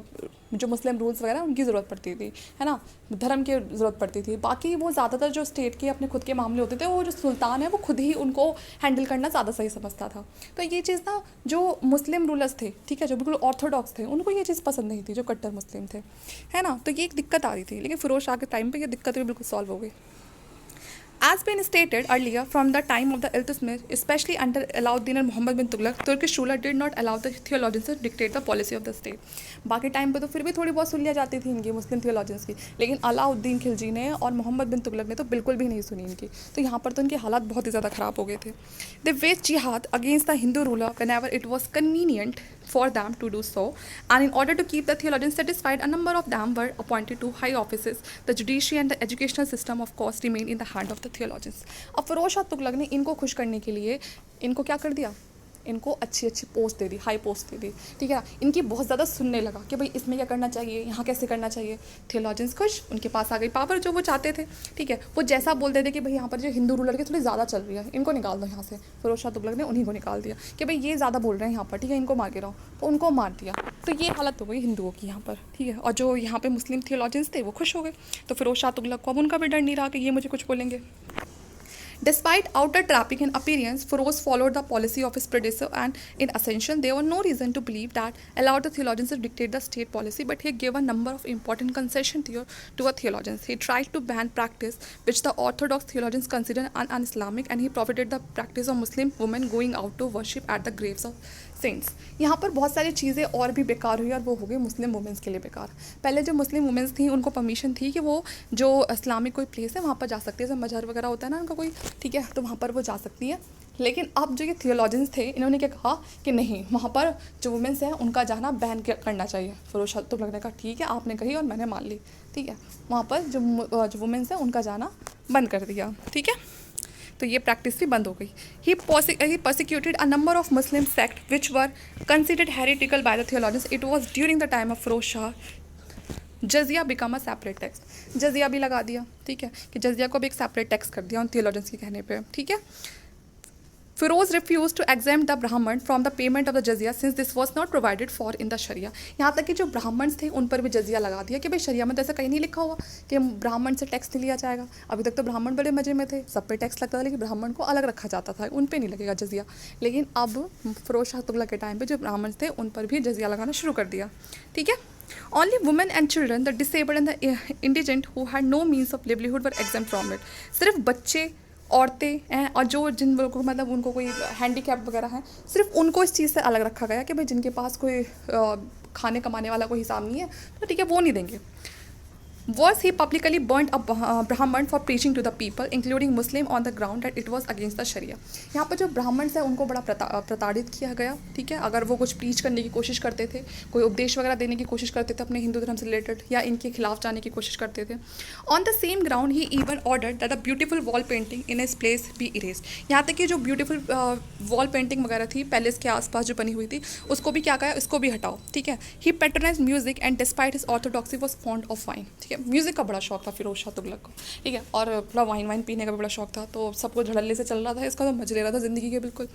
जो मुस्लिम रूल्स वगैरह उनकी ज़रूरत पड़ती थी, है ना, धर्म की ज़रूरत पड़ती थी। बाकी वो ज़्यादातर जो स्टेट के अपने खुद के मामले होते थे वो जो सुल्तान है वो खुद ही उनको हैंडल करना ज़्यादा सही समझता था। तो ये चीज़ ना जो मुस्लिम रूलर्स थे, ठीक है, जो बिल्कुल ऑर्थोडॉक्स थे, उनको ये चीज़ पसंद नहीं थी, जो कट्टर मुस्लिम थे, है ना। तो ये एक दिक्कत आ रही थी, लेकिन फिरोज शाह के टाइम पर ये दिक्कत भी बिल्कुल सॉल्व हो गई। As been stated earlier, from the time of the Iltutmish, especially under Alauddin and Muhammad bin Tughlaq, Turkish ruler did not allow the theologians to dictate the policy of the state। बाकी time पे तो फिर भी थोड़ी बहुत सुन लिया जाती थी इनकी मुस्लिम थियोलॉजियंस की, लेकिन अलाउद्दीन खिलजी ने और मोहम्मद बिन तुगलक ने तो बिल्कुल भी नहीं सुनी इनकी। तो यहाँ पर तो इनके हालात बहुत ही ज़्यादा ख़राब हो गए थे। दे वेज जिहाद against the Hindu ruler whenever it was convenient for them to do so, and in order to keep the theologians satisfied, a number of them were appointed to high offices। The judiciary and the educational system of course remained in the hand of the theologians। अब फिरोज शाह तुगलक ने इनको खुश करने के लिए इनको क्या कर दिया, इनको अच्छी अच्छी पोस्ट दे दी, हाई पोस्ट दे दी, ठीक है। इनकी बहुत ज़्यादा सुनने लगा कि भाई इसमें क्या करना चाहिए, यहाँ कैसे करना चाहिए। थियोलॉजियंस खुश, उनके पास आ गई पावर जो वो चाहते थे, ठीक है। वो जैसा बोलते थे कि भाई यहाँ पर जो हिंदू रूलर की थोड़ी ज़्यादा चल रही है, इनको निकाल दो यहाँ से। फिरोज शाह तुगलक ने उन्हीं को निकाल दिया कि भाई ये ज़्यादा बोल रहे हैं यहाँ पर, ठीक है, इनको मार के रहो, तो उनको मार दिया। तो ये हालत हो गई हिंदुओं की यहाँ पर, ठीक है। और जो यहाँ पर मुस्लिम थियोलॉजियंस थे वो खुश हो गए। तो फिरोज शाह तुगलक को अब उनका भी डर नहीं रहा कि ये मुझे कुछ बोलेंगे। Despite outer trapping and appearance, Feroz followed the policy of his predecessor, and in essential, there was no reason to believe that allowed the theologians to dictate the state policy, but he gave a number of important concessions to a theologians. He tried to ban practice which the orthodox theologians considered un-Islamic, and he prohibited the practice of Muslim women going out to worship at the graves of saints. यहाँ पर बहुत सारी चीज़ें और भी बेकार हुई और वो हो गई मुस्लिम वुमेंस के लिए बेकार। पहले जो मुस्लिम वुमेंस थी उनको परमिशन थी कि वो जो इस्लामिक कोई प्लेस है वहाँ पर जा सकती है, जैसे मजहर वगैरह होता है ना उनका कोई, ठीक है, तो वहाँ पर वो जा सकती है। लेकिन अब जो ये थियोलॉजियंस थे इन्होंने क्या कहा कि नहीं, वहाँ पर जो वुमेंस हैं उनका जाना बैन करना चाहिए। फिरोज शाह तुगलक ने कहा ठीक है आपने कही और मैंने मान ली, ठीक है, वहाँ पर जो वुमेंस हैं उनका जाना बंद कर दिया, ठीक है। तो ये प्रैक्टिस भी बंद हो गई। ही persecuted a number of Muslim sects which were considered heretical by the theologians। It was during the time of Firoz Shah jizya became a separate tax. जजिया भी लगा दिया, ठीक है, कि जजिया को भी एक सेपरेट टैक्स कर दिया उन थियोलॉजियंस के कहने पे, ठीक है। Feroz refused to exempt the Brahman from the payment of the jizya since this was not provided for in the Sharia। यहाँ तक कि जो ब्राह्मण्स थे उन पर भी जजिया लगा दिया कि भाई शरिया में तो ऐसा कहीं नहीं लिखा हुआ कि ब्राह्मण से टैक्स नहीं लिया जाएगा। अभी तक तो ब्राह्मण बड़े मजे में थे, सब पे टैक्स लगता था, लेकिन ब्राह्मण को अलग रखा जाता था, उन पे नहीं लगेगा जजिया। लेकिन अब फिरोज शाह तुगलक के टाइम पर जो ब्राह्मण थे उन पर भी जजिया लगाना शुरू कर दिया, ठीक है। Only women and children, the disabled and the indigent who had no means of livelihood were exempt from it। सिर्फ बच्चे, औरतें हैं और जो जिन लोगों को मतलब उनको कोई हैंडीकैप वगैरह है, सिर्फ उनको इस चीज़ से अलग रखा गया कि भाई जिनके पास कोई खाने कमाने वाला कोई हिसाब नहीं है तो ठीक है वो नहीं देंगे। Was he publicly burnt a Brahman for preaching to the people, including Muslim, on the ground that it was against the Sharia। यहाँ पर जो ब्राह्मण्स हैं उनको बड़ा प्रताड़ित किया गया, ठीक है। अगर वो कुछ प्रीच करने की कोशिश करते थे, कोई उपदेश वगैरह देने की कोशिश करते थे अपने हिंदू धर्म से रिलेटेड, या इनके खिलाफ जाने की कोशिश करते थे। On the same ground he even ordered that the beautiful wall painting in his place B erased. यहाँ तक कि जो ब्यूटीफुल वॉल पेंटिंग वगैरह थी पैलेस के आसपास जो बनी हुई थी उसको भी क्या कहा, इसको भी हटाओ, ठीक है। He patronised music and despite his orthodoxy was fond of wine, ठीक है। म्यूज़िक का बड़ा शौक था फिरोज शाह तुगलक को, ठीक है, और थोड़ा वाइन पीने का भी बड़ा शौक था, तो सबको झड़ल्ले से चल रहा था, इसका तो मजे ले रहा था ज़िंदगी के बिल्कुल।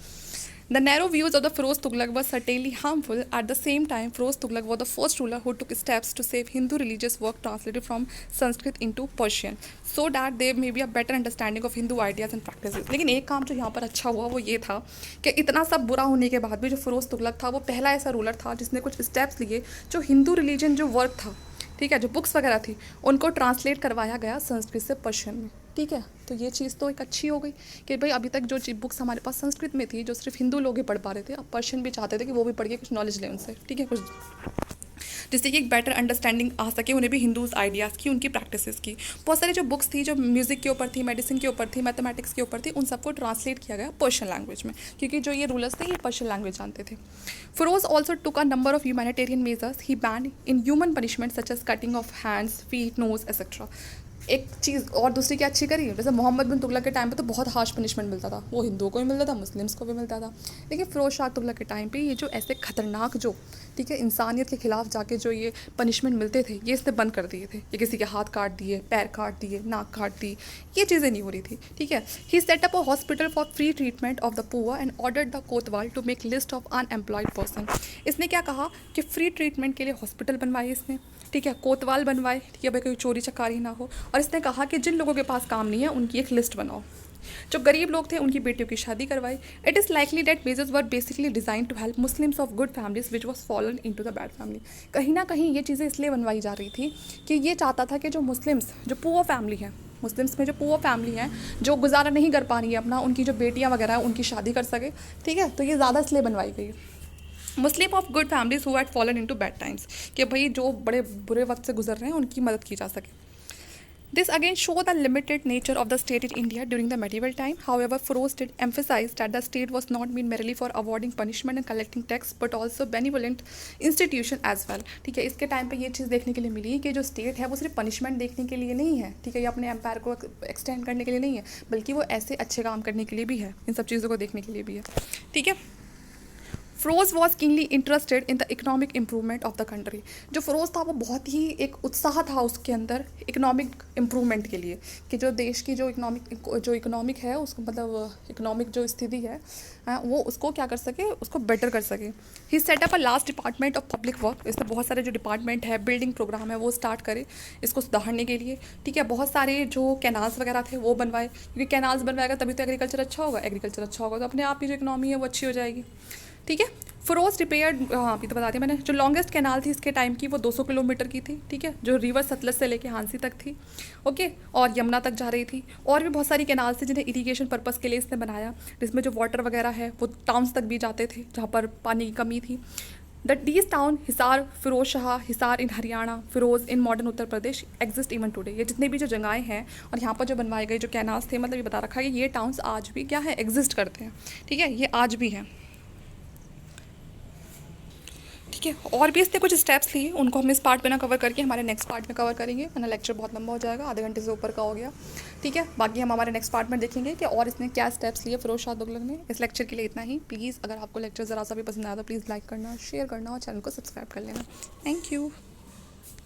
The narrow views of the Firoz Tughlaq were certainly harmful. At the same time Firoz Tughlaq was the first ruler who took steps to save Hindu religious work translated from Sanskrit into Persian so that there may be a better understanding of Hindu ideas and practices. लेकिन एक काम जो यहाँ पर अच्छा हुआ वो ये था कि इतना सब बुरा होने के बाद भी जो फिरोज तुगलक था वो पहला ऐसा रूलर था जिसने कुछ स्टेप्स लिए, जो हिंदू रिलीजन जो वर्क था, ठीक है, जो बुक्स वगैरह थी उनको ट्रांसलेट करवाया गया संस्कृत से पर्शियन में, ठीक है। तो ये चीज़ तो एक अच्छी हो गई कि भाई अभी तक जो बुक्स हमारे पास संस्कृत में थी जो सिर्फ हिंदू लोग ही पढ़ पा रहे थे, अब पर्शियन भी चाहते थे कि वो भी पढ़ के कुछ नॉलेज लें उनसे, ठीक है, कुछ जिससे कि एक बेटर अंडरस्टैंडिंग आ सके उन्हें भी हिंदूज आइडियाज़ की, उनकी प्रैक्टिसेस की। बहुत सारी जो बुक्स थी जो म्यूज़िक के ऊपर थी, मेडिसिन के ऊपर थी, मैथमेटिक्स के ऊपर थी, उन सबको ट्रांसलेट किया गया पर्शियन लैंग्वेज में, क्योंकि जो ये रूलर्स थे ये पर्शियन लैंग्वेज जानते थे। Firoz also took a number of humanitarian measures he ban inhuman punishment such as cutting of hands, feet, nose etcetera. एक चीज़ और दूसरी क्या अच्छी करी, जैसे मोहम्मद बिन तुगलक के टाइम पे तो बहुत हार्श पनिशमेंट मिलता था, वो हिंदुओं को भी मिलता था, मुस्लिम्स को भी मिलता था। लेकिन फिरोज शाह तुगलक के टाइम पे ये जो ऐसे खतरनाक जो, ठीक है, इंसानियत के खिलाफ जाके जो ये पनिशमेंट मिलते थे ये इसने बंद कर दिए थे। ये किसी के हाथ काट दिए, पैर काट दिए, नाक काट दी, ये चीज़ें नहीं हो रही थी, ठीक है। He set up a hospital for free treatment of the poor and ordered the kotwal to make list of unemployed person. इसने क्या कहा कि फ्री ट्रीटमेंट के लिए हॉस्पिटल बनवाए इसने, ठीक है, कोतवाल बनवाए, ठीक है भाई, कोई चोरी चकारी ना हो। और इसने कहा कि जिन लोगों के पास काम नहीं है उनकी एक लिस्ट बनाओ। जो गरीब लोग थे उनकी बेटियों की शादी करवाई। It is likely that measures were basically designed to help Muslims of good families which was fallen into the bad family. कहीं ना कहीं ये चीज़ें इसलिए बनवाई जा रही थी कि ये चाहता था कि जो मुस्लिम्स, जो पुअर फैमिली है, मुस्लिम्स में जो पुअर फैमिली हैं जो गुजारा नहीं कर पा रही है अपना, उनकी जो बेटियाँ वगैरह हैं उनकी शादी कर सके, ठीक है। तो ये ज़्यादा इसलिए बनवाई गई। मुस्लिम of good families who had fallen into bad times, कि भाई जो बड़े बुरे वक्त से गुजर रहे हैं उनकी मदद की जा सके। This again show the limited nature of the state in India during the medieval time. However, Feroz did emphasize that the state was not meant merely for awarding punishment and collecting tax, but also benevolent institution as well. ठीक है, इसके time पे ये चीज़ देखने के लिए मिली कि जो स्टेट है वो सिर्फ पनिशमेंट देखने के लिए नहीं है, ठीक है, ये अपने एम्पायर को एक्सटेंड करने के लिए नहीं है, बल्कि वो ऐसे अच्छे काम करने के लिए भी है, इन सब चीज़ों को देखने के लिए भी है, ठीक है। Firoz was keenly interested in the economic improvement of the country. जो फ़िरोज़ था वो बहुत ही एक उत्साह था उसके अंदर इकोनॉमिक इम्प्रूवमेंट के लिए, कि जो देश की जो इकोनॉमिक है उसको, मतलब इकोनॉमिक जो स्थिति है वो उसको क्या कर सके, उसको बेटर कर सके। He set up a last department of public work. इसमें बहुत सारे जो डिपार्टमेंट है, बिल्डिंग प्रोग्राम है, वो स्टार्ट करे इसको सुधारने के लिए, ठीक है। बहुत सारे जो कैनाल्स वगैरह थे वो बनवाए, क्योंकि कैनाल्स बनवाएगा तभी तो एग्रीकल्चर अच्छा होगा, एग्रीकल्चर अच्छा होगा तो अपने आप की जो इकोनॉमी है वो अच्छी हो जाएगी, ठीक है। फ़िरोज़ रिपेयर्ड, हाँ अभी तो बता दिया मैंने, जो लॉन्गेस्ट कैनाल थी इसके टाइम की वो 200 किलोमीटर की थी, ठीक है, जो रिवर सतलज से लेके हांसी तक थी, ओके, और यमुना तक जा रही थी। और भी बहुत सारी कैनाल थी जिन्हें इरीगेशन पर्पज़ के लिए इसने बनाया, जिसमें जो वाटर वगैरह है वो टाउन्स तक भी जाते थे जहाँ पर पानी की कमी थी। These town Hisar, Firoz Shah, Hisar in Haryana, Firoz in modern Uttar Pradesh exist even today. ये जितने भी जो जगहें हैं और यहाँ पर जो बनवाए गए जो कैनाल्स थे, मतलब ये बता रखा है कि ये टाउन्स आज भी क्या है, एग्जिस्ट करते हैं, ठीक है, ये आज भी हैं, ठीक है। और भी इसने कुछ स्टेप्स लिए, उनको हम इस पार्ट में ना कवर करके हमारे नेक्स्ट पार्ट में कवर करेंगे, वरना लेक्चर बहुत लंबा हो जाएगा, आधे घंटे से ऊपर का हो गया, ठीक है। बाकी हम हमारे नेक्स्ट पार्ट में देखेंगे कि और इसने क्या स्टेप्स लिए फिरोज शाह तुगलक ने। इस लेक्चर के लिए इतना ही। प्लीज़ अगर आपको लेक्चर ज़रा सा भी पसंद आया तो प्लीज़ लाइक करना, शेयर करना और चैनल को सब्सक्राइब कर लेना। Thank you.